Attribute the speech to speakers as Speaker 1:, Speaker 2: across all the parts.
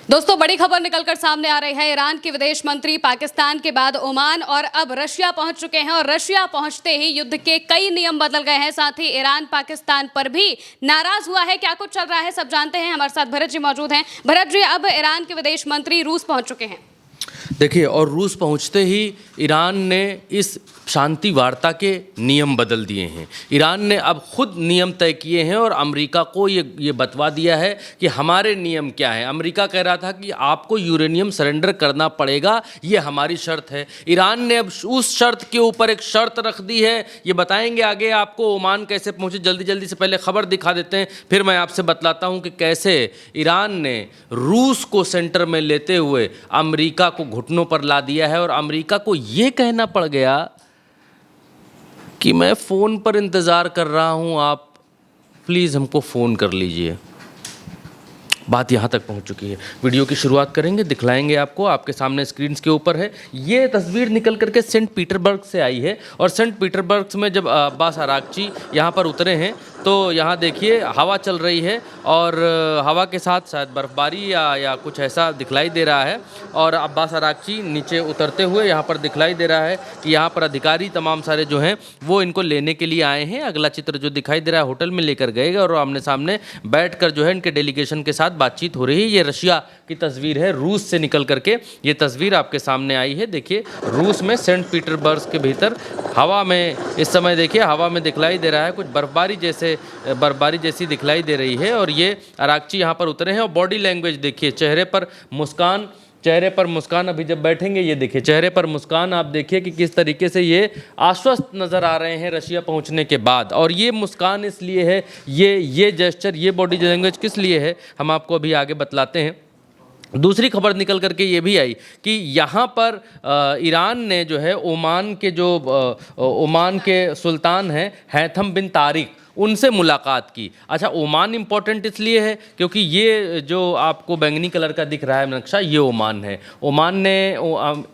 Speaker 1: दोस्तों, बड़ी खबर निकलकर सामने आ रही है। ईरान के विदेश मंत्री पाकिस्तान के बाद ओमान और अब रशिया पहुंच चुके हैं और रशिया पहुंचते ही युद्ध के कई नियम बदल गए हैं। साथ ही ईरान पाकिस्तान पर भी नाराज हुआ है। क्या कुछ चल रहा है, सब जानते हैं। हमारे साथ भरत जी मौजूद हैं। भरत जी, अब ईरान के विदेश मंत्री रूस पहुंच चुके हैं।
Speaker 2: देखिए, और रूस पहुंचते ही ईरान ने इस शांति वार्ता के नियम बदल दिए हैं। ईरान ने अब खुद नियम तय किए हैं और अमेरिका को ये बतवा दिया है कि हमारे नियम क्या हैं। अमेरिका कह रहा था कि आपको यूरेनियम सरेंडर करना पड़ेगा, ये हमारी शर्त है। ईरान ने अब उस शर्त के ऊपर एक शर्त रख दी है। ये बताएंगे आगे आपको ओमान कैसे पहुंचे। जल्दी से पहले खबर दिखा देते हैं, फिर मैं आपसे बतलाता हूं कि कैसे ईरान ने रूस को सेंटर में लेते हुए अमेरिका को घुटनों पर ला दिया है और अमेरिका को ये कहना पड़ गया कि मैं फ़ोन पर इंतज़ार कर रहा हूं, आप प्लीज़ हमको फ़ोन कर लीजिए। बात यहाँ तक पहुँच चुकी है। वीडियो की शुरुआत करेंगे, दिखलाएंगे आपको। आपके सामने स्क्रीन के ऊपर है ये तस्वीर, निकल करके सेंट पीटर्सबर्ग से आई है। और सेंट पीटर्सबर्ग में जब अब्बास अरागची यहाँ पर उतरे हैं तो यहाँ देखिए हवा चल रही है और हवा के साथ शायद बर्फबारी या कुछ ऐसा दिखलाई दे रहा है। और अब्बास अरागची नीचे उतरते हुए यहाँ पर दिखलाई दे रहा है कि यहाँ पर अधिकारी तमाम सारे जो हैं वो इनको लेने के लिए आए हैं। अगला चित्र जो दिखाई दे रहा है होटल में लेकर गए और आमने सामने बैठकर जो है इनके डेलीगेशन के साथ बातचीत हो रही है। ये रशिया की तस्वीर है, रूस से निकल करके ये तस्वीर आपके सामने आई है। देखिए, रूस में सेंट पीटर्सबर्ग के भीतर हवा में इस समय देखिए हवा में दिखलाई दे रहा है कुछ बर्फबारी जैसी दिखलाई दे रही है। और ये अरागची यहाँ पर उतरे हैं और बॉडी लैंग्वेज देखिए, चेहरे पर मुस्कान अभी जब बैठेंगे ये देखिए चेहरे पर मुस्कान आप देखिए कि किस तरीके से ये आश्वस्त नज़र आ रहे हैं रशिया पहुंचने के बाद। और ये मुस्कान इसलिए है, ये जेस्चर, ये बॉडी लैंग्वेज किस लिए है, हम आपको अभी आगे बतलाते हैं। दूसरी खबर निकल करके ये भी आई कि यहाँ पर ईरान ने जो है ओमान के सुल्तान हैं हैथम बिन तारिक, उनसे मुलाकात की। अच्छा, ओमान इम्पॉर्टेंट इसलिए है क्योंकि ये जो आपको बैंगनी कलर का दिख रहा है नक्शा, ये ओमान है।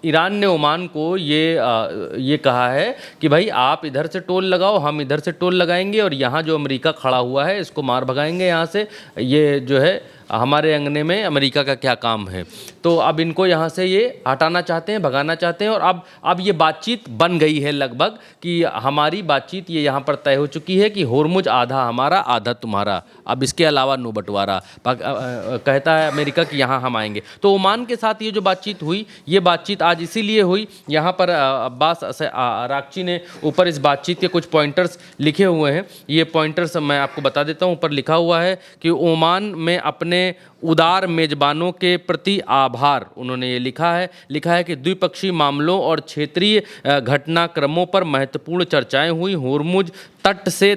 Speaker 2: ईरान ने ओमान को ये कहा है कि भाई आप इधर से टोल लगाओ, हम इधर से टोल लगाएंगे और यहाँ जो अमेरिका खड़ा हुआ है इसको मार भगाएंगे यहाँ से। ये जो है हमारे अंगने में अमेरिका का क्या काम है। तो अब इनको यहाँ से ये हटाना चाहते हैं, भगाना चाहते हैं। और अब ये बातचीत बन गई है लगभग कि हमारी बातचीत ये यहाँ पर तय हो चुकी है कि होर्मुज आधा हमारा आधा तुम्हारा, अब इसके अलावा नो बंटवारा। कहता है अमेरिका कि यहाँ हम आएंगे। तो ओमान के साथ ये जो बातचीत हुई, ये बातचीत आज इसीलिए हुई। यहाँ पर अब्बास अरागची ने ऊपर इस बातचीत के कुछ पॉइंटर्स लिखे हुए हैं। ये पॉइंटर्स मैं आपको बता देता हूँ। ऊपर लिखा हुआ है कि ओमान में अपने उदार मेजबानों के प्रति आभार, उन्होंने ये लिखा है कि द्विपक्षीय मामलों और क्षेत्रीय घटनाक्रमों पर महत्वपूर्ण चर्चाएं हुई। होर्मुज तट से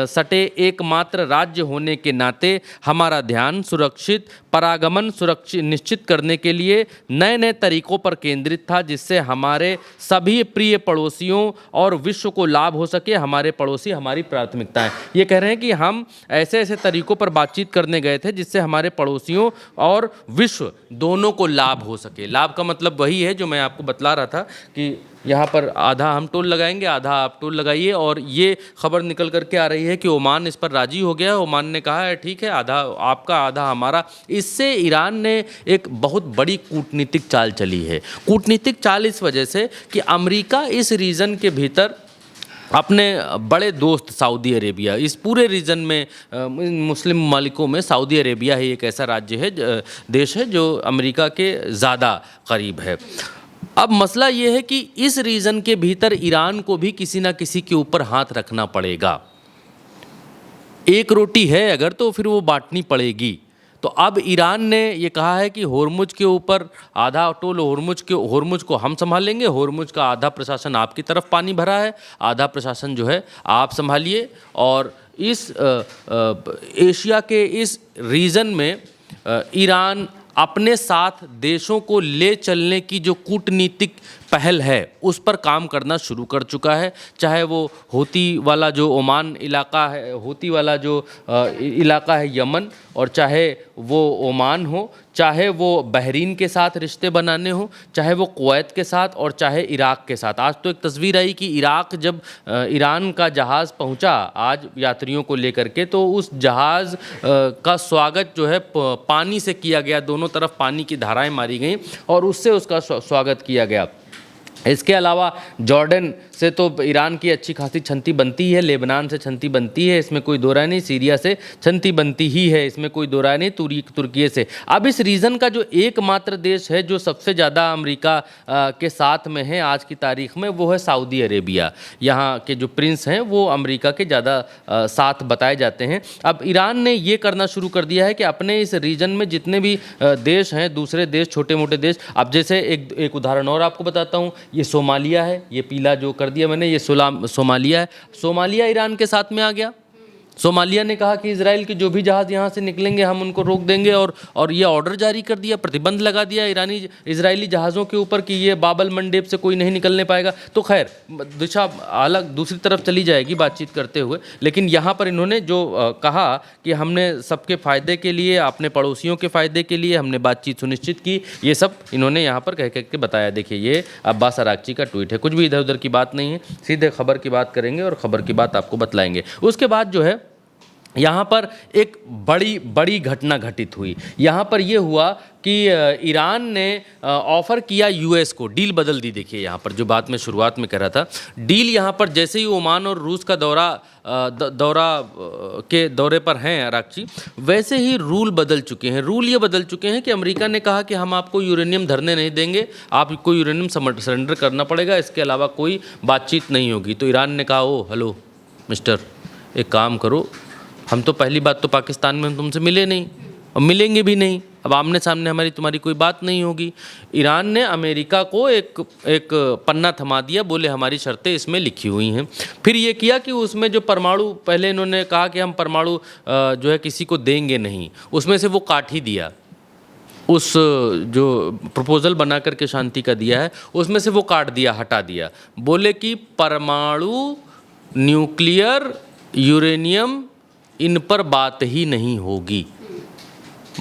Speaker 2: सटे एकमात्र राज्य होने के नाते हमारा ध्यान सुरक्षित परागमन निश्चित करने के लिए नए तरीकों पर केंद्रित था, जिससे हमारे सभी प्रिय पड़ोसियों और विश्व को लाभ हो सके। हमारे पड़ोसी हमारी प्राथमिकता है। ये कह रहे हैं कि हम ऐसे तरीकों पर बातचीत करने गए थे जिससे हमारे पड़ोसियों और विश्व दोनों को लाभ हो सके। लाभ का मतलब वही है जो मैं आपको बतला रहा था कि यहाँ पर आधा हम टोल लगाएंगे, आधा आप टोल लगाइए। और ये खबर निकल करके आ रही है कि ओमान इस पर राजी हो गया। ओमान ने कहा है ठीक है, आधा आपका आधा हमारा। इससे ईरान ने एक बहुत बड़ी कूटनीतिक चाल चली है। कूटनीतिक चाल इस वजह से कि अमेरिका इस रीजन के भीतर अपने बड़े दोस्त सऊदी अरेबिया, इस पूरे रीजन में मुस्लिम ममालिकों में सऊदी अरेबिया ही एक ऐसा राज्य है, देश है जो अमेरिका के ज़्यादा करीब है। अब मसला ये है कि इस रीजन के भीतर ईरान को भी किसी ना किसी के ऊपर हाथ रखना पड़ेगा। एक रोटी है अगर तो फिर वो बांटनी पड़ेगी। तो अब ईरान ने ये कहा है कि होर्मुज के ऊपर आधा टोल होर्मुज को हम संभालेंगे। होर्मुज का आधा प्रशासन आपकी तरफ पानी भरा है, आधा प्रशासन जो है आप संभालिए। और इस एशिया के इस रीजन में ईरान अपने साथ देशों को ले चलने की जो कूटनीतिक पहल है उस पर काम करना शुरू कर चुका है। चाहे वो होती वाला जो ओमान इलाका है, होती वाला जो इलाका है यमन, और चाहे वो ओमान हो, चाहे वो बहरीन के साथ रिश्ते बनाने हो, चाहे वो कुवैत के साथ और चाहे इराक के साथ। आज तो एक तस्वीर आई कि इराक जब ईरान का जहाज़ पहुंचा आज यात्रियों को लेकर के, तो उस जहाज़ का स्वागत जो है पानी से किया गया, दोनों तरफ पानी की धाराएं मारी गई और उससे उसका स्वागत किया गया। इसके अलावा जॉर्डन से तो ईरान की अच्छी खासी छंती बनती है, लेबनान से छंती बनती है, इसमें कोई दो राय नहीं, सीरिया से छंती बनती ही है, इसमें कोई दो राय नहीं, तुर्की से। अब इस रीजन का जो एकमात्र देश है जो सबसे ज़्यादा अमेरिका के साथ में है आज की तारीख में, वो है सऊदी अरेबिया। यहाँ के जो प्रिंस हैं वो अमेरिका के ज़्यादा साथ बताए जाते हैं। अब ईरान ने ये करना शुरू कर दिया है कि अपने इस रीजन में जितने भी देश हैं, दूसरे देश, छोटे मोटे देश, अब जैसे एक उदाहरण और आपको बताता हूँ, ये सोमालिया है, ये पीला जो कर दिया मैंने, ये सोमालिया है। सोमालिया ईरान के साथ में आ गया। सोमालिया ने कहा कि इजराइल के जो भी जहाज़ यहाँ से निकलेंगे हम उनको रोक देंगे और ये ऑर्डर जारी कर दिया, प्रतिबंध लगा दिया इजरायली जहाज़ों के ऊपर कि ये बाबल मंडेब से कोई नहीं निकलने पाएगा। तो खैर दिशा अलग दूसरी तरफ चली जाएगी बातचीत करते हुए, लेकिन यहाँ पर इन्होंने जो कहा कि हमने सबके फ़ायदे के लिए, अपने पड़ोसियों के फ़ायदे के लिए हमने बातचीत सुनिश्चित की, ये सब इन्होंने यहाँ पर कह के बताया। देखिए ये अब्बास अरागची का ट्वीट है, कुछ भी इधर उधर की बात नहीं है, सीधे खबर की बात करेंगे और खबर की बात आपको बतलाएंगे। उसके बाद जो है यहाँ पर एक बड़ी घटना घटित हुई। यहाँ पर यह हुआ कि ईरान ने ऑफ़र किया यूएस को, डील बदल दी। देखिए यहाँ पर जो बात मैं शुरुआत में कह रहा था, डील यहाँ पर जैसे ही ओमान और रूस का दौरे पर हैं अरागची, वैसे ही रूल बदल चुके हैं। रूल ये बदल चुके हैं कि अमेरिका ने कहा कि हम आपको यूरेनियम धरने नहीं देंगे, आपको यूरेनियम सरेंडर करना पड़ेगा, इसके अलावा कोई बातचीत नहीं होगी। तो ईरान ने कहा, ओ हेलो मिस्टर, एक काम करो, हम तो पहली बात तो पाकिस्तान में हम तुमसे मिले नहीं और मिलेंगे भी नहीं, अब आमने सामने हमारी तुम्हारी कोई बात नहीं होगी। ईरान ने अमेरिका को एक पन्ना थमा दिया, बोले हमारी शर्तें इसमें लिखी हुई हैं। फिर ये किया कि उसमें जो परमाणु, पहले इन्होंने कहा कि हम परमाणु जो है किसी को देंगे नहीं, उसमें से वो काट ही दिया। उस जो प्रपोजल बना करके शांति का दिया है उसमें से वो काट दिया, हटा दिया। बोले कि परमाणु, न्यूक्लियर, यूरेनियम, इन पर बात ही नहीं होगी,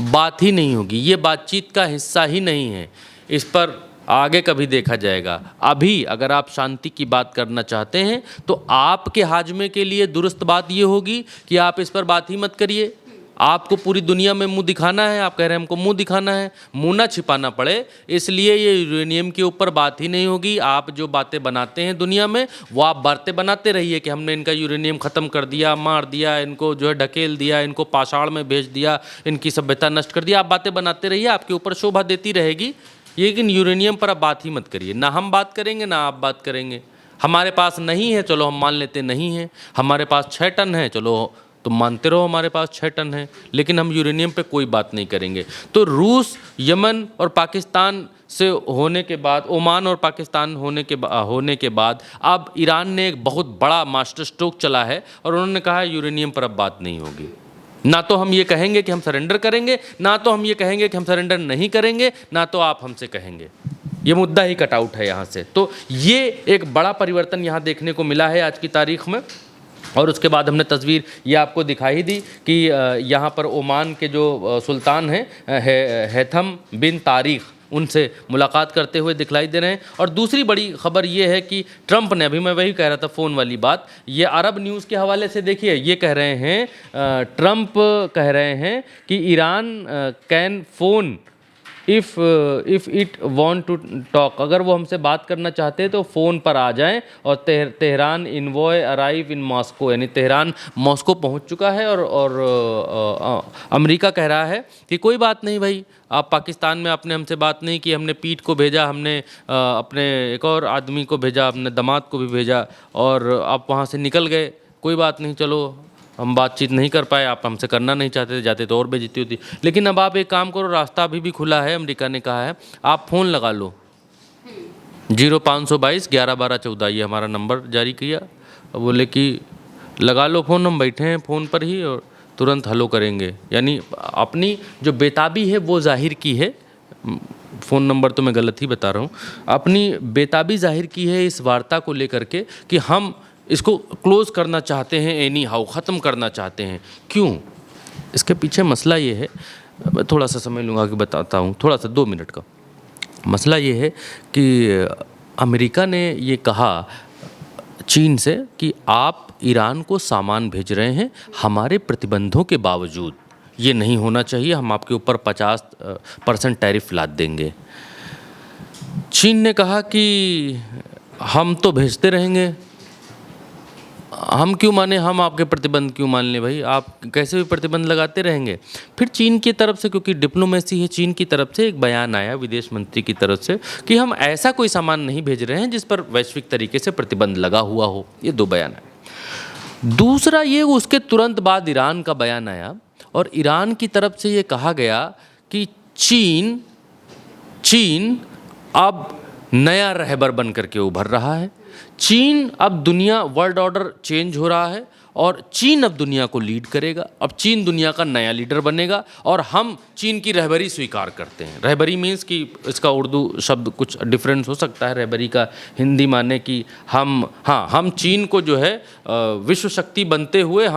Speaker 2: बात ही नहीं होगी, ये बातचीत का हिस्सा ही नहीं है, इस पर आगे कभी देखा जाएगा। अभी अगर आप शांति की बात करना चाहते हैं तो आपके हाजमे के लिए दुरुस्त बात ये होगी कि आप इस पर बात ही मत करिए। आपको पूरी दुनिया में मुंह दिखाना है, आप कह रहे हैं हमको मुंह दिखाना है, मुंह ना छिपाना पड़े, इसलिए ये यूरेनियम के ऊपर बात ही नहीं होगी। आप जो बातें बनाते हैं दुनिया में वो आप बातें बनाते रहिए कि हमने इनका यूरेनियम ख़त्म कर दिया, मार दिया, इनको जो है ढकेल दिया, इनको पाषाण में भेज दिया, इनकी सभ्यता नष्ट कर दिया। आप बातें बनाते रहिए, आपके ऊपर शोभा देती रहेगी, लेकिन यूरेनियम पर आप बात ही मत करिए। ना हम बात करेंगे ना आप बात करेंगे। हमारे पास नहीं है, चलो हम मान लेते नहीं है। हमारे पास 6 टन है, चलो तुम मानते रहो हमारे पास 6 टन है, लेकिन हम यूरेनियम पे कोई बात नहीं करेंगे। तो रूस, यमन और पाकिस्तान से होने के बाद, ओमान और पाकिस्तान होने के बाद अब ईरान ने एक बहुत बड़ा मास्टर स्ट्रोक चला है और उन्होंने कहा यूरेनियम पर अब बात नहीं होगी। ना तो हम ये कहेंगे कि हम सरेंडर करेंगे, ना तो हम ये कहेंगे कि हम सरेंडर नहीं करेंगे, ना तो आप हमसे कहेंगे। ये मुद्दा ही कट आउट है यहाँ से। तो ये एक बड़ा परिवर्तन यहाँ देखने को मिला है आज की तारीख में। और उसके बाद हमने तस्वीर ये आपको दिखाई दी कि यहाँ पर ओमान के जो सुल्तान हैं हैथम बिन तारिक, उनसे मुलाकात करते हुए दिखलाई दे रहे हैं। और दूसरी बड़ी खबर ये है कि ट्रंप ने, अभी मैं वही कह रहा था फ़ोन वाली बात, ये अरब न्यूज़ के हवाले से देखिए, ये कह रहे हैं, ट्रंप कह रहे हैं कि Iran can phone if it want to talk, अगर वो हमसे बात करना चाहते हैं तो फ़ोन पर आ जाएं। और Tehran envoy arrive in Moscow, यानी तेहरान मॉस्को पहुंच चुका है। और अमेरिका कह रहा है कि कोई बात नहीं भाई, आप पाकिस्तान में आपने हमसे बात नहीं की, हमने पीठ को भेजा, हमने अपने एक और आदमी को भेजा, अपने दामाद को भी भेजा और आप वहाँ से निकल गए, कोई बात नहीं, चलो हम बातचीत नहीं कर पाए, आप हमसे करना नहीं चाहते थे, जाते तो और बेइज्जती होती। लेकिन अब आप एक काम करो, रास्ता अभी भी खुला है, अमेरिका ने कहा है, आप फ़ोन लगा लो, 0522 11 12 14, ये हमारा नंबर जारी किया। बोले कि लगा लो फ़ोन, हम बैठे हैं फ़ोन पर ही और तुरंत हलो करेंगे। यानी अपनी जो बेताबी है वो जाहिर की है, फ़ोन नंबर तो मैं गलत ही बता रहा हूँ, अपनी बेताबी जाहिर की है इस वार्ता को लेकर के कि हम इसको क्लोज़ करना चाहते हैं, एनी हाउ ख़त्म करना चाहते हैं। क्यों? इसके पीछे मसला ये है, मैं थोड़ा सा समय लूँगा कि बताता हूँ, थोड़ा सा 2 मिनट का। मसला ये है कि अमेरिका ने ये कहा चीन से कि आप ईरान को सामान भेज रहे हैं हमारे प्रतिबंधों के बावजूद, ये नहीं होना चाहिए, हम आपके ऊपर 50% टैरिफ लाद देंगे। चीन ने कहा कि हम तो भेजते रहेंगे, हम क्यों माने, हम आपके प्रतिबंध क्यों मान लें भाई, आप कैसे भी प्रतिबंध लगाते रहेंगे। फिर चीन की तरफ से, क्योंकि डिप्लोमेसी है, चीन की तरफ से एक बयान आया विदेश मंत्री की तरफ से कि हम ऐसा कोई सामान नहीं भेज रहे हैं जिस पर वैश्विक तरीके से प्रतिबंध लगा हुआ हो। ये 2 बयान आए। दूसरा ये, उसके तुरंत बाद ईरान का बयान आया और ईरान की तरफ से ये कहा गया कि चीन अब नया रहबर बन करके उभर रहा है, चीन अब दुनिया, वर्ल्ड ऑर्डर चेंज हो रहा है और चीन अब दुनिया को लीड करेगा, अब चीन दुनिया का नया लीडर बनेगा और हम चीन की रहबरी स्वीकार करते हैं। रहबरी मीन्स कि इसका उर्दू शब्द कुछ डिफरेंस हो सकता है, रहबरी का हिंदी माने कि हम चीन को जो है विश्व शक्ति बनते हुए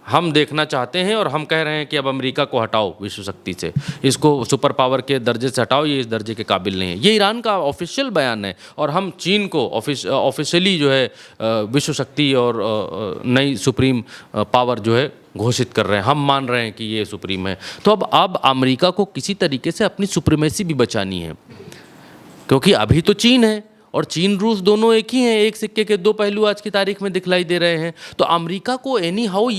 Speaker 2: हम देखना चाहते हैं और हम कह रहे हैं कि अब अमेरिका को हटाओ विश्व शक्ति से, इसको सुपर पावर के दर्जे से हटाओ, ये इस दर्जे के काबिल नहीं है। ये ईरान का ऑफिशियल बयान है और हम चीन को ऑफिशियली जो है विश्व शक्ति और नई सुप्रीम पावर जो है घोषित कर रहे हैं, हम मान रहे हैं कि ये सुप्रीम है। तो अब अमेरिका को किसी तरीके से अपनी सुप्रीमेसी भी बचानी है, क्योंकि अभी तो चीन है और चीन रूस दोनों एक ही हैं, एक सिक्के के 2 पहलू आज की तारीख में दिखलाई दे रहे हैं। तो अमेरिका को एनी हाउ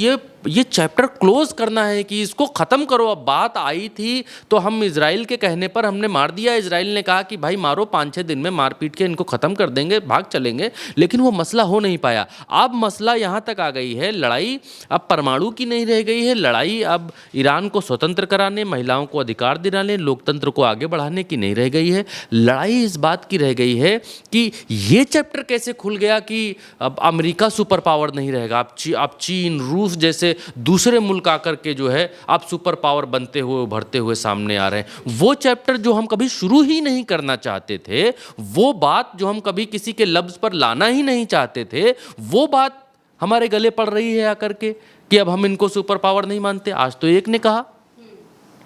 Speaker 2: ये चैप्टर क्लोज करना है कि इसको ख़त्म करो। अब बात आई थी तो हम इजराइल के कहने पर हमने मार दिया, इजराइल ने कहा कि भाई मारो, 5-6 दिन में मार पीट के इनको ख़त्म कर देंगे, भाग चलेंगे, लेकिन वो मसला हो नहीं पाया। अब मसला यहाँ तक आ गई है, लड़ाई अब परमाणु की नहीं रह गई है, लड़ाई अब ईरान को स्वतंत्र कराने, महिलाओं को अधिकार दिलाने, लोकतंत्र को आगे बढ़ाने की नहीं रह गई है। लड़ाई इस बात की रह गई है कि ये चैप्टर कैसे खुल गया कि अब अमेरिका सुपर पावर नहीं रहेगा, अब चीन रूस जैसे दूसरे मुल्क आकर के जो है आप सुपर पावर बनते हुए उभरते हुए सामने आ रहे हैं। वो चैप्टर जो हम कभी शुरू ही नहीं करना चाहते थे, वो बात जो हम कभी किसी के लफ्ज़ पर लाना ही नहीं चाहते थे, वो बात हमारे गले पड़ रही है आकर के कि अब हम इनको सुपर पावर नहीं मानते। आज तो एक ने कहा,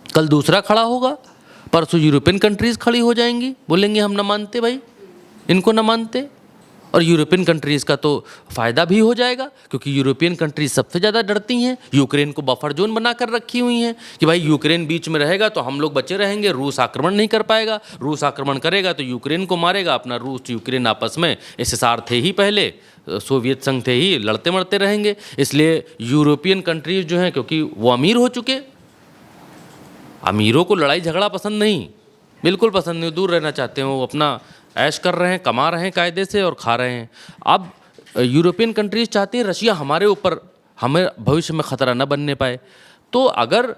Speaker 2: कल दूसरा खड़ा होगा, परसों यूरोपियन कंट्रीज़ खड़ी हो जाएंगी, बोलेंगे हम ना मानते भाई, इनको ना मानते। और यूरोपियन कंट्रीज़ का तो फ़ायदा भी हो जाएगा, क्योंकि यूरोपियन कंट्रीज सबसे ज़्यादा डरती हैं, यूक्रेन को बफर जोन बना कर रखी हुई हैं कि भाई यूक्रेन बीच में रहेगा तो हम लोग बचे रहेंगे, रूस आक्रमण नहीं कर पाएगा, रूस आक्रमण करेगा तो यूक्रेन को मारेगा। अपना रूस यूक्रेन आपस में एसएसआर थे ही, पहले सोवियत संघ थे ही, लड़ते मरते रहेंगे। इसलिए यूरोपियन कंट्रीज जो हैं, क्योंकि वो अमीर हो चुके, अमीरों को लड़ाई झगड़ा पसंद नहीं, बिल्कुल पसंद नहीं, दूर रहना चाहते हैं, वो अपना ऐश कर रहे हैं, कमा रहे हैं कायदे से और खा रहे हैं। अब यूरोपियन कंट्रीज चाहती हैं रशिया हमारे ऊपर, हमें भविष्य में ख़तरा न बनने पाए। तो अगर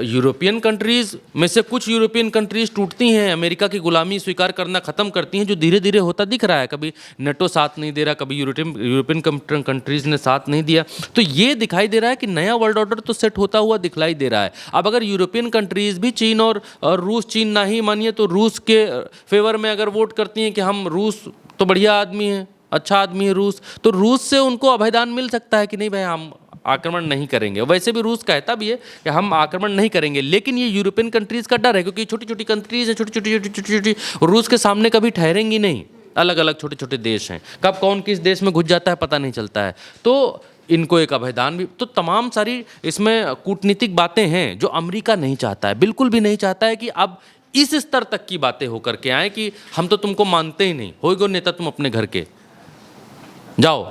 Speaker 2: यूरोपियन कंट्रीज़ में से कुछ यूरोपियन कंट्रीज़ टूटती हैं, अमेरिका की गुलामी स्वीकार करना ख़त्म करती हैं, जो धीरे धीरे होता दिख रहा है, कभी नेटो साथ नहीं दे रहा, कभी यूरोपियन कंट्रीज़ ने साथ नहीं दिया, तो ये दिखाई दे रहा है कि नया वर्ल्ड ऑर्डर तो सेट होता हुआ दिखलाई दे रहा है। अब अगर यूरोपियन कंट्रीज़ भी चीन और रूस, चीन ना ही मानिए तो रूस के फेवर में अगर वोट करती हैं कि हम, रूस तो बढ़िया आदमी है, अच्छा आदमी है रूस, तो रूस से उनको अभयदान मिल सकता है कि नहीं भाई हम आक्रमण नहीं करेंगे। वैसे भी रूस कहता भी है कि हम आक्रमण नहीं करेंगे, लेकिन ये यूरोपियन कंट्रीज़ का डर है, क्योंकि छोटी छोटी कंट्रीज़ हैं, छोटी रूस के सामने कभी ठहरेंगी नहीं। अलग अलग छोटे छोटे देश हैं, कब कौन किस देश में घुस जाता है पता नहीं चलता है, तो इनको एक अभयदान भी, तो तमाम सारी इसमें कूटनीतिक बातें हैं जो अमेरिका नहीं चाहता है, बिल्कुल भी नहीं चाहता है कि अब इस स्तर तक की बातें होकर के आए कि हम तो तुमको मानते ही नहीं, होइगो नेता तुम अपने घर के जाओ।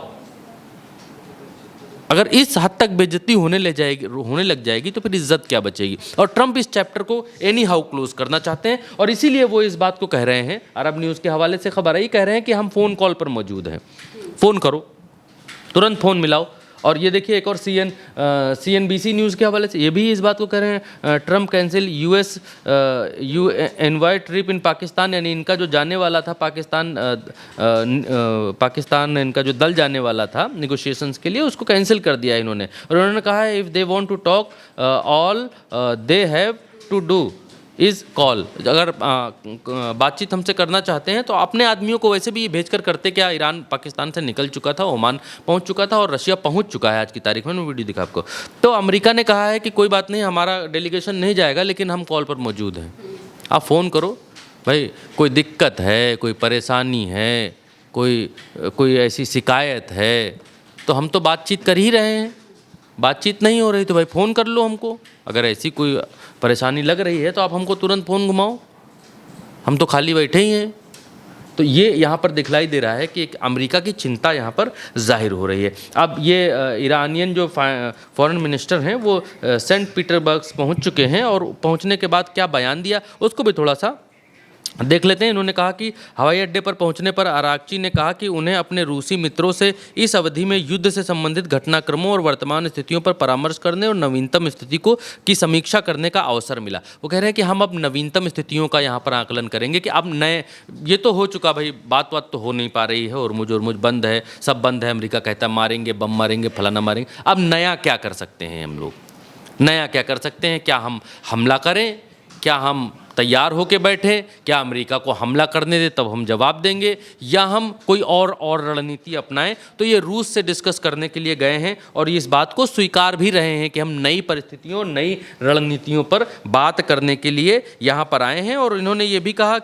Speaker 2: अगर इस हद तक बेइज्जती होने लग जाएगी तो फिर इज्जत क्या बचेगी। और ट्रंप इस चैप्टर को एनी हाउ क्लोज करना चाहते हैं और इसीलिए वो इस बात को कह रहे हैं, अरब न्यूज़ के हवाले से खबर आई, कह रहे हैं कि हम फ़ोन कॉल पर मौजूद हैं, फ़ोन करो, तुरंत फ़ोन मिलाओ। और ये देखिए एक और CNBC न्यूज़ के हवाले से ये भी इस बात को कह रहे हैं, Trump cancel US envoy trip इन पाकिस्तान, यानी इनका जो जाने वाला था पाकिस्तान इनका जो दल जाने वाला था नेगोशिएशंस के लिए, उसको कैंसिल कर दिया इन्होंने। और उन्होंने कहा है if they want to talk all they have to do is call. अगर बातचीत हमसे करना चाहते हैं तो अपने आदमियों को वैसे भी ये भेज कर करते क्या। ईरान पाकिस्तान से निकल चुका था, ओमान पहुंच चुका था और रशिया पहुंच चुका है आज की तारीख में। मैं वीडियो दिखा आपको। तो अमेरिका ने कहा है कि कोई बात नहीं, हमारा डेलीगेशन नहीं जाएगा, लेकिन हम कॉल पर मौजूद हैं, आप फ़ोन करो भाई, कोई दिक्कत है, कोई परेशानी है, कोई ऐसी शिकायत है, तो हम तो बातचीत कर ही रहे हैं। बातचीत नहीं हो रही तो भाई फ़ोन कर लो हमको। अगर ऐसी कोई परेशानी लग रही है तो आप हमको तुरंत फ़ोन घुमाओ, हम तो खाली बैठे ही हैं। तो ये यहाँ पर दिखलाई दे रहा है कि एक अमेरिका की चिंता यहाँ पर जाहिर हो रही है। अब ये ईरानियन जो फॉरेन मिनिस्टर हैं वो सेंट पीटरबर्ग पहुँच चुके हैं और पहुँचने के बाद क्या बयान दिया उसको भी थोड़ा सा देख लेते हैं। इन्होंने कहा कि हवाई अड्डे पर पहुंचने पर आरागची ने कहा कि उन्हें अपने रूसी मित्रों से इस अवधि में युद्ध से संबंधित घटनाक्रमों और वर्तमान स्थितियों पर परामर्श करने और नवीनतम स्थिति की समीक्षा करने का अवसर मिला। वो कह रहे हैं कि हम अब नवीनतम स्थितियों का यहाँ पर आकलन करेंगे कि अब नए, ये तो हो चुका भाई, बात तो हो नहीं पा रही है, और बंद है, सब बंद है। अमेरिका कहता है मारेंगे, बम मारेंगे, फलाना मारेंगे। अब नया क्या कर सकते हैं हम लोग, नया क्या कर सकते हैं? क्या हम हमला करें? क्या हम तैयार होके बैठे? क्या अमेरिका को हमला करने दे तब हम जवाब देंगे, या हम कोई और रणनीति अपनाएं? तो ये रूस से डिस्कस करने के लिए गए हैं और इस बात को स्वीकार भी रहे हैं कि हम नई परिस्थितियों, नई रणनीतियों पर बात करने के लिए यहाँ पर आए हैं। और इन्होंने ये भी कहा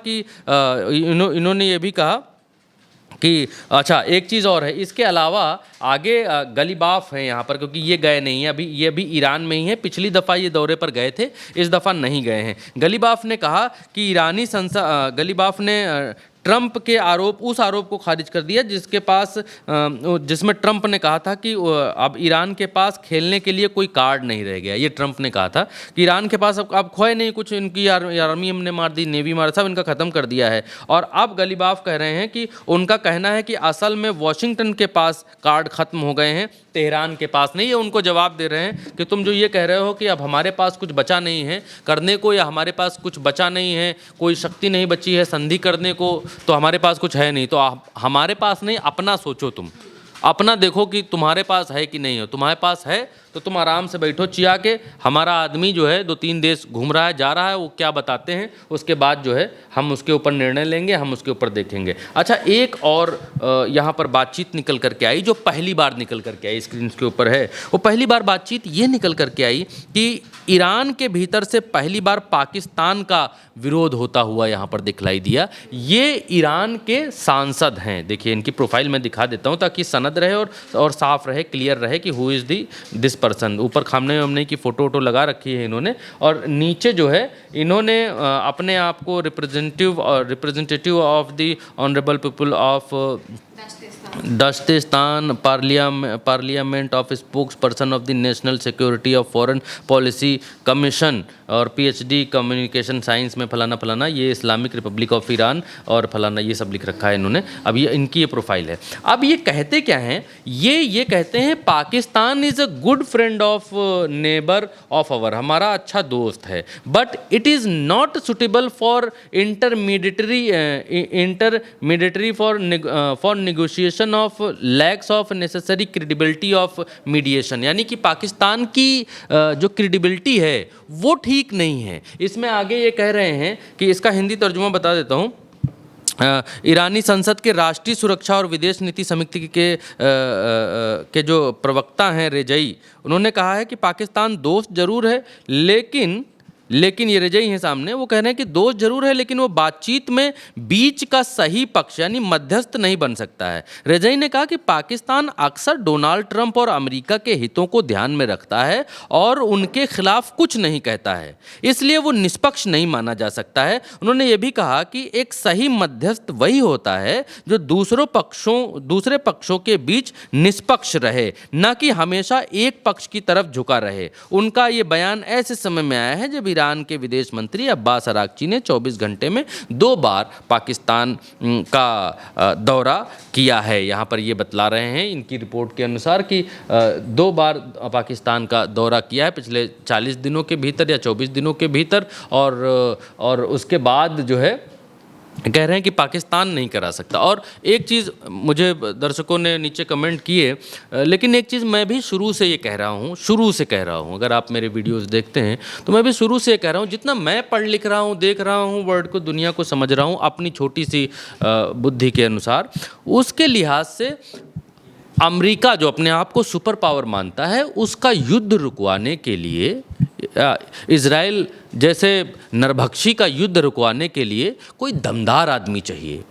Speaker 2: कि अच्छा, एक चीज़ और है, इसके अलावा आगे गलीबाफ है यहाँ पर, क्योंकि ये गए नहीं हैं अभी, ये भी ईरान में ही है। पिछली दफ़ा ये दौरे पर गए थे, इस दफ़ा नहीं गए हैं। गलीबाफ ने कहा कि ईरानी संसद, गलीबाफ ने ट्रंप के उस आरोप को खारिज कर दिया जिसमें ट्रंप ने कहा था कि अब ईरान के पास खेलने के लिए कोई कार्ड नहीं रह गया। ये ट्रंप ने कहा था कि ईरान के पास अब खोए नहीं कुछ, इनकी आर्मी हमने मार दी, नेवी मार, सब इनका ख़त्म कर दिया है। और अब गलीबाफ कह रहे हैं कि उनका कहना है कि असल में वॉशिंगटन के पास कार्ड ख़त्म हो गए हैं, तेहरान के पास नहीं है। उनको जवाब दे रहे हैं कि तुम जो ये कह रहे हो कि अब हमारे पास कुछ बचा नहीं है करने को, या हमारे पास कुछ बचा नहीं है, कोई शक्ति नहीं बची है संधि करने को, तो हमारे पास कुछ है नहीं, तो हमारे पास नहीं, अपना सोचो, तुम अपना देखो कि तुम्हारे पास है कि नहीं हो। तुम्हारे पास है तो तुम आराम से बैठो चिया के। हमारा आदमी जो है 2-3 देश घूम रहा है, जा रहा है, वो क्या बताते हैं उसके बाद जो है हम उसके ऊपर निर्णय लेंगे, हम उसके ऊपर देखेंगे। अच्छा, एक और यहाँ पर बातचीत निकल करके आई, जो पहली बार निकल करके आई, स्क्रीन के ऊपर है, वो पहली बार बातचीत ये निकल करके आई कि ईरान के भीतर से पहली बार पाकिस्तान का विरोध होता हुआ यहाँ पर दिखलाई दिया। ये ईरान के सांसद हैं, देखिए इनकी प्रोफाइल मैं दिखा देता हूँ ताकि सनद रहे और साफ रहे, क्लियर रहे कि हु इज़ दिस पर्सन। ऊपर खामने की फ़ोटो लगा रखी है इन्होंने, और नीचे जो है इन्होंने अपने आप को representative of the honourable people of Dashtistan parliament of spokesperson of the national security of foreign policy commission और पीएचडी कम्युनिकेशन साइंस में फलाना, ये इस्लामिक रिपब्लिक ऑफ ईरान और फलाना, ये सब लिख रखा है इन्होंने। अब ये इनकी ये प्रोफाइल है। अब ये कहते क्या हैं, ये कहते हैं Pakistan is a good friend of neighbour of our, हमारा अच्छा दोस्त है, but it is not suitable for intermediatory for negotiation of lacks of necessary credibility of mediation. यानी कि पाकिस्तान की जो क्रेडिबिलिटी है वो ठीक नहीं है। इसमें आगे ये कह रहे हैं कि इसका हिंदी तर्जुमा बता देता हूँ। ईरानी संसद के राष्ट्रीय सुरक्षा और विदेश नीति समिति के जो प्रवक्ता हैं रेजई, उन्होंने कहा है कि पाकिस्तान दोस्त जरूर है, लेकिन ये रेजई हैं सामने, वो कह रहे हैं कि दोस्त जरूर है लेकिन वो बातचीत में बीच का सही पक्ष यानी मध्यस्थ नहीं बन सकता है। रेजई ने कहा कि पाकिस्तान अक्सर डोनाल्ड ट्रंप और अमेरिका के हितों को ध्यान में रखता है और उनके खिलाफ कुछ नहीं कहता है, इसलिए वो निष्पक्ष नहीं माना जा सकता है। उन्होंने ये भी कहा कि एक सही मध्यस्थ वही होता है जो दूसरे पक्षों के बीच निष्पक्ष रहे, न कि हमेशा एक पक्ष की तरफ झुका रहे। उनका ये बयान ऐसे समय में आया है जब ईरान के विदेश मंत्री अब्बास अरागची ने 24 घंटे में 2 बार पाकिस्तान का दौरा किया है। यहाँ पर ये बतला रहे हैं इनकी रिपोर्ट के अनुसार कि 2 बार पाकिस्तान का दौरा किया है पिछले 40 दिनों के भीतर या 24 दिनों के भीतर, और उसके बाद जो है कह रहे हैं कि पाकिस्तान नहीं करा सकता। और एक चीज़ मुझे दर्शकों ने नीचे कमेंट किए, लेकिन एक चीज़ मैं भी शुरू से ये कह रहा हूँ, अगर आप मेरे वीडियोस देखते हैं तो मैं भी शुरू से ये कह रहा हूँ, जितना मैं पढ़ लिख रहा हूँ, देख रहा हूँ, वर्ल्ड को, दुनिया को समझ रहा हूँ अपनी छोटी सी बुद्धि के अनुसार, उसके लिहाज से अमेरिका जो अपने आप को सुपर पावर मानता है, उसका युद्ध रुकवाने के लिए, इज़राइल जैसे नरभक्षी का युद्ध रुकवाने के लिए कोई दमदार आदमी चाहिए,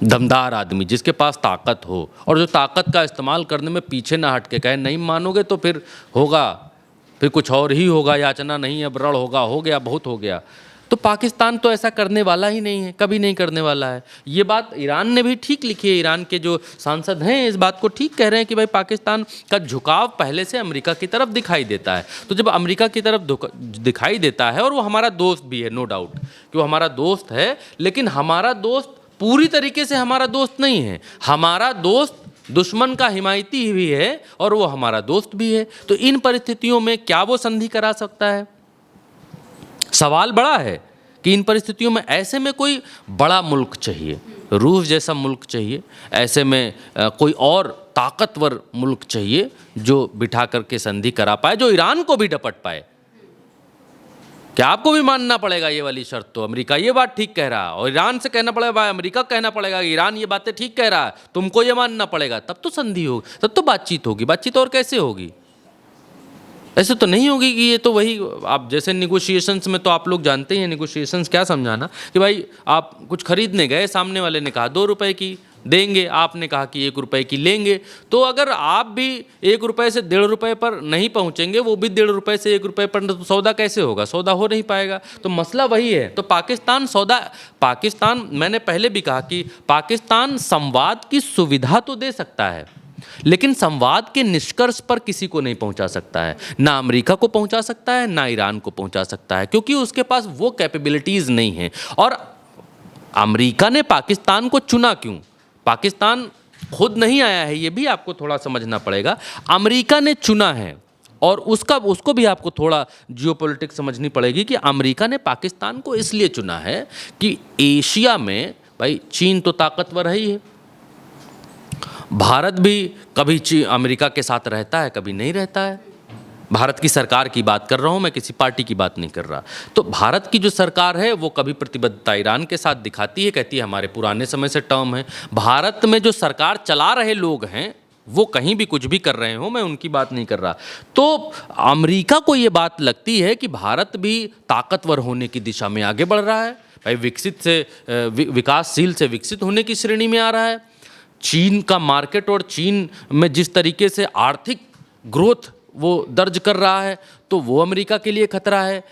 Speaker 2: दमदार आदमी जिसके पास ताकत हो, और जो ताकत का इस्तेमाल करने में पीछे ना हट के कहे नहीं मानोगे तो फिर होगा, फिर कुछ और ही होगा, याचना नहीं अब रण होगा, हो गया, बहुत हो गया। तो पाकिस्तान तो ऐसा करने वाला ही नहीं है, कभी नहीं करने वाला है। ये बात ईरान ने भी ठीक लिखी है, ईरान के जो सांसद हैं इस बात को ठीक कह रहे हैं कि भाई पाकिस्तान का झुकाव पहले से अमेरिका की तरफ दिखाई देता है। तो जब अमेरिका की तरफ दिखाई देता है, और वो हमारा दोस्त भी है, नो डाउट कि वो हमारा दोस्त है, लेकिन हमारा दोस्त पूरी तरीके से हमारा दोस्त नहीं है। हमारा दोस्त दुश्मन का हिमायती भी है और वो हमारा दोस्त भी है। तो इन परिस्थितियों में क्या वो संधि करा सकता है? सवाल बड़ा है कि इन परिस्थितियों में ऐसे में कोई बड़ा मुल्क चाहिए, रूस जैसा मुल्क चाहिए, ऐसे में कोई और ताकतवर मुल्क चाहिए जो बिठा करके संधि करा पाए, जो ईरान को भी डपट पाए। क्या आपको भी मानना पड़ेगा ये वाली शर्त? तो अमेरिका ये बात ठीक कह रहा है और ईरान से कहना पड़ेगा, भाई अमेरिका कहना पड़ेगा ईरान ये बातें ठीक कह रहा है, तुमको ये मानना पड़ेगा, तब तो संधि होगी, तब तो बातचीत होगी। बातचीत और कैसे होगी? ऐसे तो नहीं होगी कि ये तो वही, आप जैसे निगोशिएशंस में तो आप लोग जानते हैं निगोशिएशंस क्या समझाना, कि भाई आप कुछ खरीदने गए, सामने वाले ने कहा 2 रुपए की देंगे, आपने कहा कि 1 रुपए की लेंगे। तो अगर आप भी 1 रुपए से 1.5 रुपए पर नहीं पहुंचेंगे, वो भी 1.5 रुपए से 1 रुपए पर, तो सौदा कैसे होगा? सौदा हो नहीं पाएगा। तो मसला वही है। तो पाकिस्तान मैंने पहले भी कहा कि पाकिस्तान संवाद की सुविधा तो दे सकता है, लेकिन संवाद के निष्कर्ष पर किसी को नहीं पहुंचा सकता है। ना अमेरिका को पहुंचा सकता है, ना ईरान को पहुंचा सकता है, क्योंकि उसके पास वो कैपेबिलिटीज़ नहीं है। और अमेरिका ने पाकिस्तान को चुना क्यों? पाकिस्तान खुद नहीं आया है, ये भी आपको थोड़ा समझना पड़ेगा। अमेरिका ने चुना है, और उसको भी आपको थोड़ा जियोपॉलिटिक्स समझनी पड़ेगी कि अमेरिका ने पाकिस्तान को इसलिए चुना है कि एशिया में भाई चीन तो ताकतवर है ही है, भारत भी कभी अमेरिका के साथ रहता है, कभी नहीं रहता है। भारत की सरकार की बात कर रहा हूँ मैं, किसी पार्टी की बात नहीं कर रहा। तो भारत की जो सरकार है वो कभी प्रतिबद्धता ईरान के साथ दिखाती है, कहती है हमारे पुराने समय से टर्म है। भारत में जो सरकार चला रहे लोग हैं वो कहीं भी कुछ भी कर रहे हो, मैं उनकी बात नहीं कर रहा। तो अमेरिका को ये बात लगती है कि भारत भी ताकतवर होने की दिशा में आगे बढ़ रहा है, भाई विकासशील से विकसित होने की श्रेणी में आ रहा है। चीन का मार्केट और चीन में जिस तरीके से आर्थिक ग्रोथ वो दर्ज कर रहा है, तो वो अमेरिका के लिए खतरा है।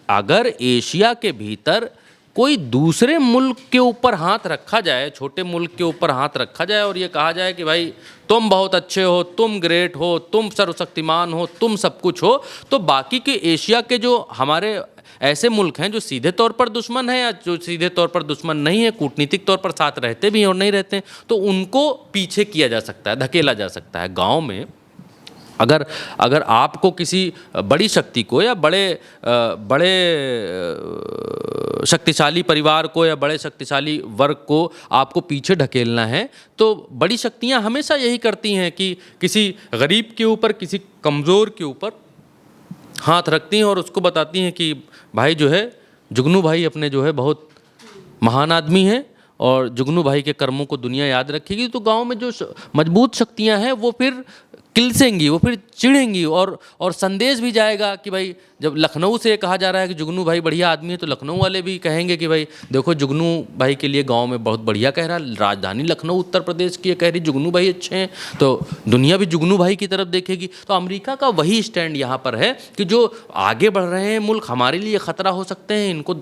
Speaker 2: अगर एशिया के भीतर कोई दूसरे मुल्क के ऊपर हाथ रखा जाए, छोटे मुल्क के ऊपर हाथ रखा जाए और ये कहा जाए कि भाई तुम बहुत अच्छे हो, तुम ग्रेट हो, तुम सर्वशक्तिमान हो, तुम सब कुछ हो, तो बाकी के एशिया के जो हमारे ऐसे मुल्क हैं जो सीधे तौर पर दुश्मन हैं या जो सीधे तौर पर दुश्मन नहीं है, कूटनीतिक तौर पर साथ रहते भी हैं और नहीं रहते हैं, तो उनको पीछे किया जा सकता है, धकेला जा सकता है। गांव में अगर आपको किसी बड़ी शक्ति को या बड़े शक्तिशाली परिवार को या बड़े शक्तिशाली वर्ग को आपको पीछे ढकेलना है, तो बड़ी शक्तियां हमेशा यही करती हैं कि किसी गरीब के ऊपर, किसी कमज़ोर के ऊपर हाथ रखती हैं और उसको बताती हैं कि भाई जो है जुगनू भाई अपने जो है बहुत महान आदमी हैं और जुगनू भाई के कर्मों को दुनिया याद रखेगी। तो गांव में जो मजबूत शक्तियां हैं वो फिर किलसेंगी, वो फिर चिढ़ेंगी और संदेश भी जाएगा कि भाई जब लखनऊ से कहा जा रहा है कि जुगनू भाई बढ़िया आदमी है, तो लखनऊ वाले भी कहेंगे कि भाई देखो जुगनू भाई के लिए गांव में बहुत बढ़िया कह रहा, राजधानी लखनऊ उत्तर प्रदेश की कह रही जुगनू भाई अच्छे हैं, तो दुनिया भी जुगनू भाई की तरफ देखेगी। तो अमेरिका का वही स्टैंड यहाँ पर है कि जो आगे बढ़ रहे हैं मुल्क हमारे लिए ख़तरा हो सकते हैं, इनको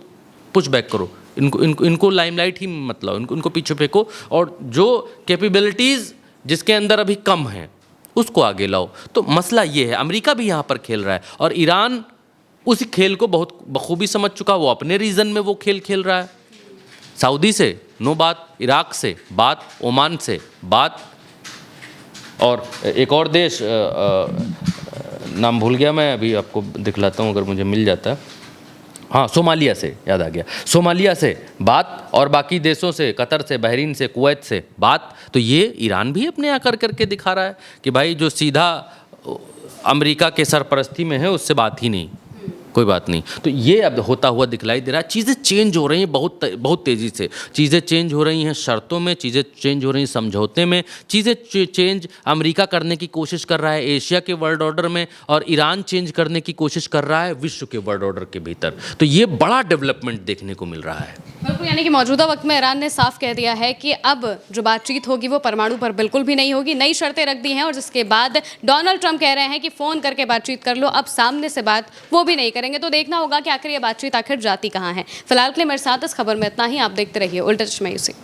Speaker 2: पुश बैक करो, इनको लाइमलाइट ही मतलब इनको पीछे फेंको, और जो कैपेबिलिटीज़ जिसके अंदर अभी कम हैं उसको आगे लाओ। तो मसला ये है, अमेरिका भी यहाँ पर खेल रहा है और ईरान उस खेल को बहुत बखूबी समझ चुका, वो अपने रीजन में वो खेल रहा है। सऊदी से नो बात, इराक से बात, ओमान से बात, और एक और देश नाम भूल गया मैं, अभी आपको दिखलाता हूँ अगर मुझे मिल जाता है। हाँ, सोमालिया से याद आ गया, सोमालिया से बात और बाकी देशों से, कतर से, बहरीन से, कुवैत से बात। तो ये ईरान भी अपने यहाँ कर करके दिखा रहा है कि भाई जो सीधा अमेरिका के सरपरस्ती में है उससे बात ही नहीं, कोई बात नहीं। तो ये अब होता हुआ दिखलाई दे रहा है। चीज़ें चेंज हो रही हैं बहुत तेज़ी से, चीज़ें चेंज हो रही हैं शर्तों में, चीज़ें चेंज हो रही हैं समझौते में, चीज़ें चेंज अमेरिका करने की कोशिश कर रहा है एशिया के वर्ल्ड ऑर्डर में, और ईरान चेंज करने की कोशिश कर रहा है विश्व के वर्ल्ड ऑर्डर के भीतर। तो ये बड़ा डेवलपमेंट देखने को मिल रहा है।
Speaker 1: बिल्कुल, यानी कि मौजूदा वक्त में ईरान ने साफ कह दिया है कि अब जो बातचीत होगी वो परमाणु पर बिल्कुल भी नहीं होगी, नई शर्तें रख दी हैं। और जिसके बाद डोनाल्ड ट्रंप कह रहे हैं कि फ़ोन करके बातचीत कर लो, अब सामने से बात वो भी नहीं करेंगे। तो देखना होगा कि आखिर ये बातचीत आखिर जाती कहाँ है। फिलहाल के लिए मेरे साथ इस खबर में इतना ही। आप देखते रहिए उल्टा चश्मा यूसी।